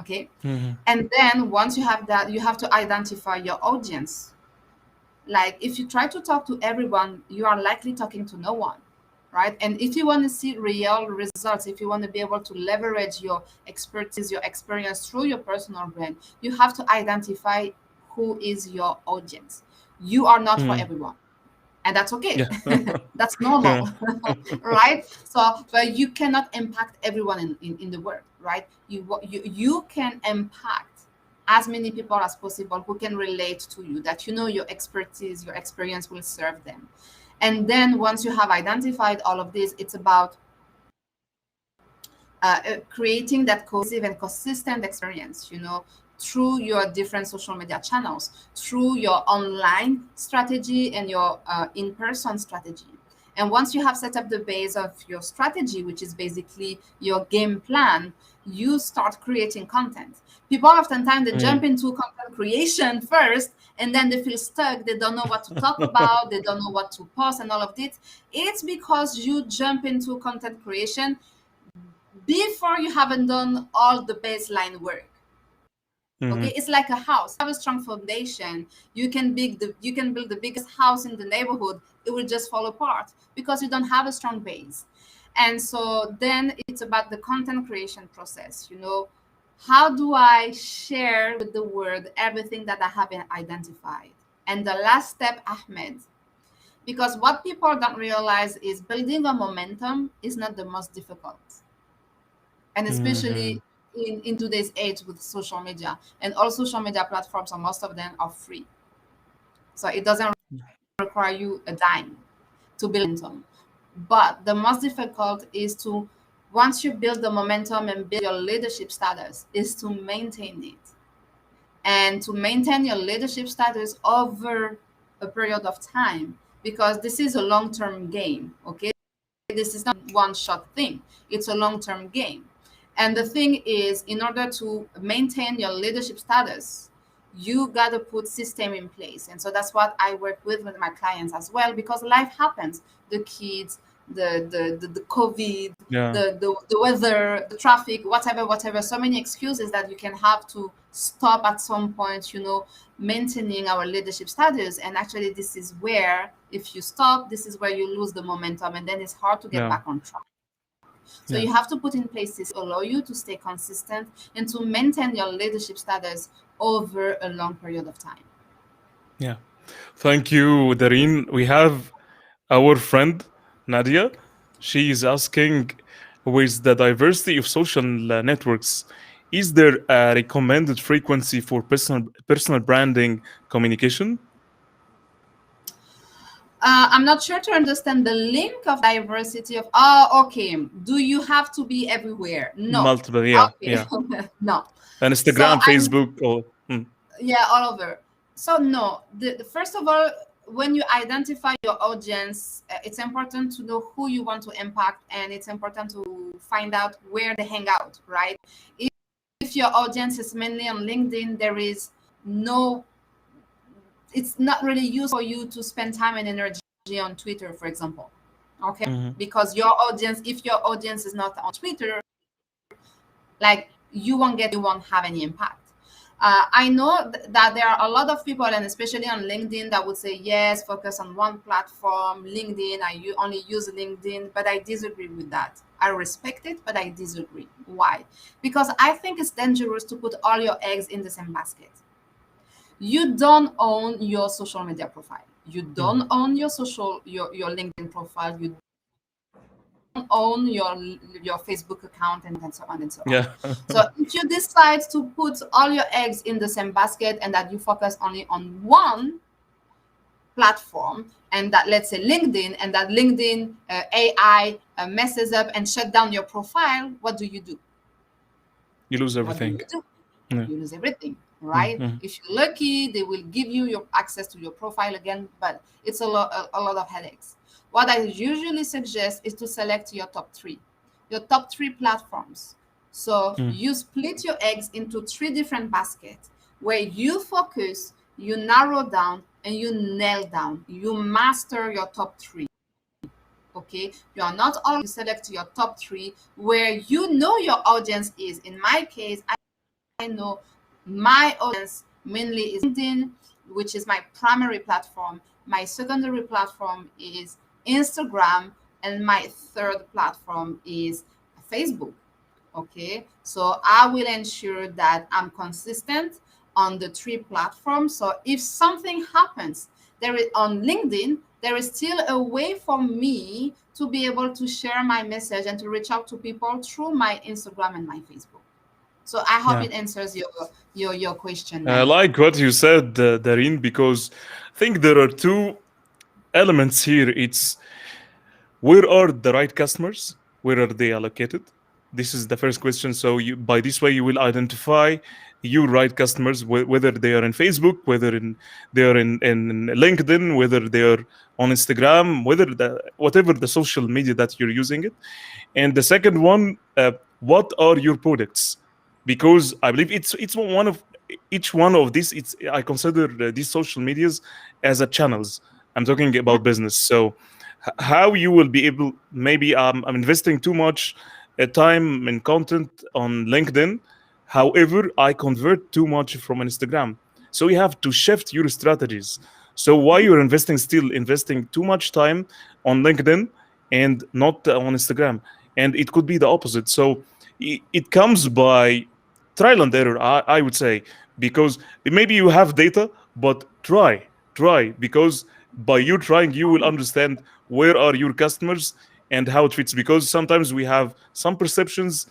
Okay, mm, and then once you have that, you have to identify your audience. Like if you try to talk to everyone, you are likely talking to no one, right? And if you want to see real results, if you want to be able to leverage your expertise, your experience through your personal brand, you have to identify who is your audience. You are not for mm. everyone, and that's okay. Yeah. That's Yeah. normal. Right? So but you cannot impact everyone in the world, right? You can impact as many people as possible who can relate to you, that your expertise, your experience will serve them. And then once you have identified all of this, it's about creating that cohesive and consistent experience, through your different social media channels, through your online strategy and your in-person strategy. And once you have set up the base of your strategy, which is basically your game plan, you start creating content. People oftentimes they jump Mm. into content creation first, and then they feel stuck. They don't know what to talk about. They don't know what to post and all of this. It's because you jump into content creation before you haven't done all the baseline work. Okay, Mhm. it's like a house. Have a strong foundation, you can build the biggest house in the neighborhood, it will just fall apart because you don't have a strong base. And so then it's about the content creation process. How do I share with the world everything that I have identified? And the last step, Ahmed, because what people don't realize is building a momentum is not the most difficult, and Mhm. especially in today's age with social media, and all social media platforms, and most of them are free, so it doesn't require you a dime to build momentum. But the most difficult is to Once you build the momentum and build your leadership status, is to maintain it, and to maintain your leadership status over a period of time, because this is a long-term game. Okay, this is not one shot thing, it's a long-term game. And the thing is, in order to maintain your leadership status, you got to put system in place. And so that's what I work with my clients as well, because life happens. The kids, the COVID, Yeah. the weather, the traffic, whatever, so many excuses that you can have to stop at some point, maintaining our leadership status. And actually, this is where, if you stop, this is where you lose the momentum, and then it's hard to get Yeah. back on track. So Yeah. you have to put in place this allow you to stay consistent and to maintain your leadership status over a long period of time. Yeah. Thank you, Darine. We have our friend Nadia. She is asking, with the diversity of social networks, is there a recommended frequency for personal branding communication? I'm not sure to understand the link of diversity of. Oh, okay. Do you have to be everywhere? No. Multiple, yeah, Okay. yeah. No. So Instagram, I'm Facebook, or yeah, all over. So no, first of all, when you identify your audience, it's important to know who you want to impact, and it's important to find out where they hang out, right? If your audience is mainly on LinkedIn, there is no, it's not really useful for you to spend time and energy on Twitter, for example. Okay, Mhm. because your audience, if your audience is not on Twitter, like you won't have any impact. I know that there are a lot of people, and especially on LinkedIn, that would say, yes, focus on one platform, LinkedIn. Only use LinkedIn, but I disagree with that. I respect it, but I disagree. Why? Because I think it's dangerous to put all your eggs in the same basket. You don't own your social media profile. You don't own your LinkedIn profile. You own your Facebook account, and so on and so on. Yeah. So if you decide to put all your eggs in the same basket, and that you focus only on one platform, and that, let's say, LinkedIn, and that LinkedIn AI messes up and shut down your profile, what do you do? You lose What do everything. you do? Yeah. You lose everything, right? Mhm. If you're lucky, they will give you your access to your profile again, but it's a lot of headaches. What I usually suggest is to select your top three platforms. So Mm. you split your eggs into three different baskets, where you focus, you narrow down, and you nail down, you master your top three. Okay, you are not all, you select your top three where you know your audience is. In my case, I know my audience mainly is LinkedIn, which is my primary platform. My secondary platform is Instagram, and my third platform is Facebook. Okay, so I will ensure that I'm consistent on the three platforms. So if something happens, there is on LinkedIn, there is still a way for me to be able to share my message and to reach out to people through my Instagram and my Facebook. So I hope Yeah. it answers your question, I Nadia. like what you said, Darine, because I think there are two elements here. It's where are the right customers? Where are they allocated? This is the first question. So you, by this way, you will identify your right customers, whether they are in Facebook, whether they are in LinkedIn, whether they are on Instagram, whatever the social media that you're using it. And the second one, what are your products? Because I believe it's one of each one of these. It's I consider these social medias as a channels. I'm talking Yeah. about business. So how you will be able, maybe I'm investing too much time and content on LinkedIn, however I convert too much from Instagram, so you have to shift your strategies. So why Mhm. you're still investing too much time on LinkedIn and not on Instagram, and it could be the opposite. So it comes by trial and error, I would say, because maybe you have data, but try, because by you trying you will understand where are your customers and how it fits, because sometimes we have some perceptions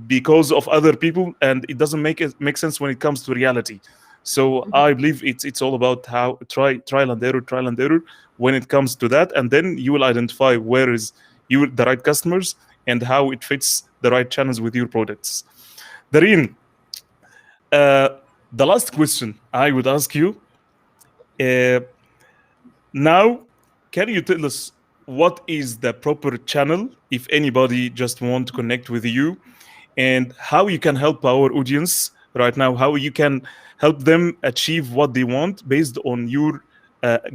because of other people, and it doesn't make sense when it comes to reality. So I believe it's all about how trial and error when it comes to that, and then you will identify where is you the right customers, and how it fits the right channels with your products. Darine, uh, the last question I would ask you uh, now, can you tell us what is the proper channel if anybody just want to connect with you, and how you can help our audience right now, how you can help them achieve what they want based on your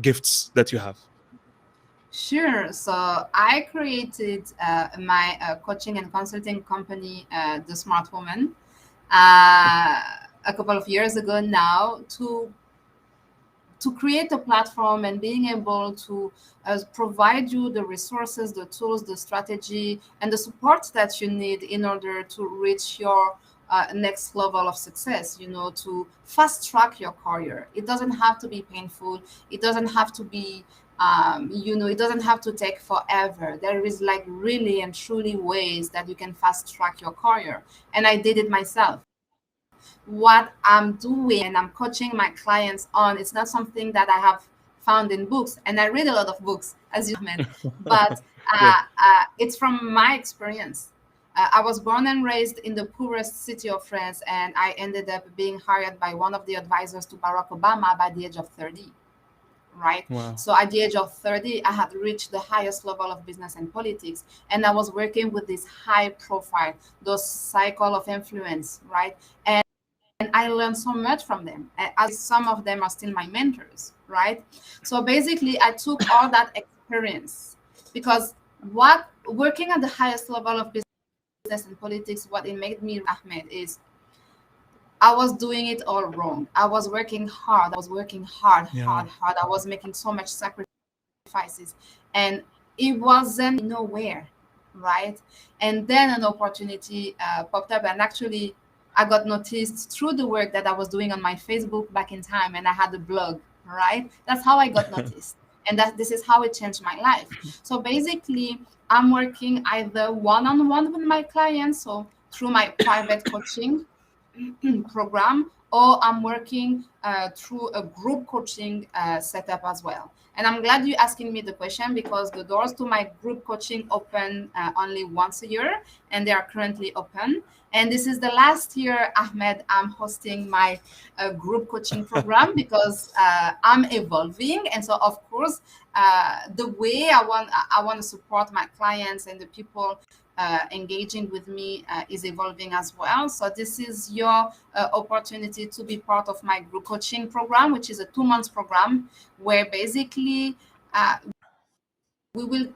gifts that you have? Sure. So I created my coaching and consulting company, The Smart Woman, a couple of years ago now, to create a platform and being able to provide you the resources, the tools, the strategy, and the support that you need in order to reach your next level of success, to fast track your career. It doesn't have to be painful. It doesn't have to be, it doesn't have to take forever. There is like really and truly ways that you can fast track your career. And I did it myself. What I'm doing and I'm coaching my clients on, it's not something that I have found in books. And I read a lot of books, as you meant, but Yeah. it's from my experience. I was born and raised in the poorest city of France, and I ended up being hired by one of the advisors to Barack Obama by the age of 30. Right. Wow. So at the age of 30, I had reached the highest level of business and politics. And I was working with this high profile, those cycle of influence, right? And I learned so much from them, as some of them are still my mentors, right? So basically, I took all that experience because what working at the highest level of business and politics, what it made me, Ahmed, is I was doing it all wrong. I was working hard. I was working hard, Yeah. hard, hard. I was making so much sacrifices, and it wasn't nowhere, right? And then an opportunity popped up, and actually, I got noticed through the work that I was doing on my Facebook back in time, and I had a blog, right? That's how I got noticed, and this is how it changed my life. So basically, I'm working either one-on-one with my clients, so through my private coaching program, or I'm working through a group coaching setup as well. And I'm glad you're asking me the question because the doors to my group coaching open only once a year, and they are currently open. And this is the last year, Ahmed, I'm hosting my group coaching program because I'm evolving. And so, of course, the way I want to support my clients and the people engaging with me is evolving as well. So this is your opportunity to be part of my group coaching program, which is a 2 months program where basically I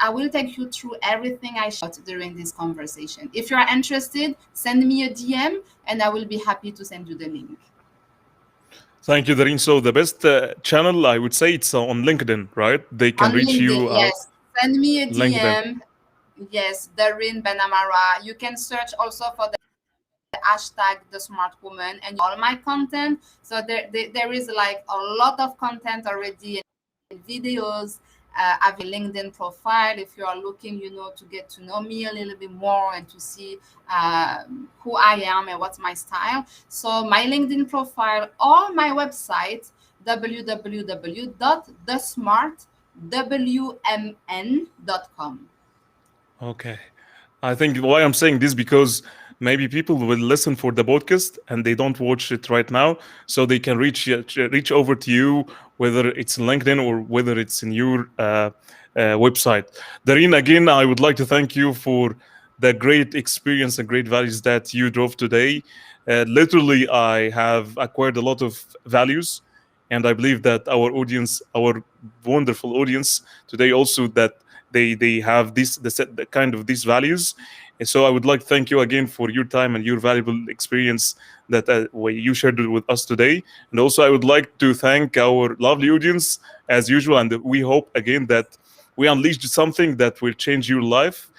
will take you through everything I shot during this conversation. If you are interested, send me a DM and I will be happy to send you the link. Thank you, Darine. So the best channel, I would say, it's on LinkedIn, right? They can On reach LinkedIn, you out. yes. Send me a LinkedIn. DM. Yes, Darine BenAmara. You can search also for the hashtag The Smart Woman and all my content. So there is like a lot of content already in videos. I have a LinkedIn profile if you are looking, to get to know me a little bit more and to see who I am and what's my style. So my LinkedIn profile or my website, www.thesmartwmn.com. Okay. I think why I'm saying this because maybe people will listen for the podcast and they don't watch it right now, so they can reach over to you, whether it's in LinkedIn or whether it's in your website. Darine, again, I would like to thank you for the great experience and great values that you drove today. Literally, I have acquired a lot of values, and I believe that our audience, our wonderful audience today, also that they have the kind of these values. And so I would like to thank you again for your time and your valuable experience that you shared with us today. And also I would like to thank our lovely audience as usual, and we hope again that we unleashed something that will change your life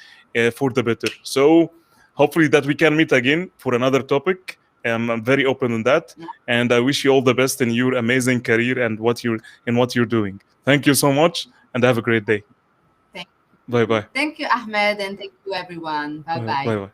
for the better. So hopefully that we can meet again for another topic. I'm very open on that, and I wish you all the best in your amazing career and what you're doing. Thank you so much, and have a great day. Thank Bye bye. Thank you, Ahmed, and thank you, everyone. Bye bye. Bye bye.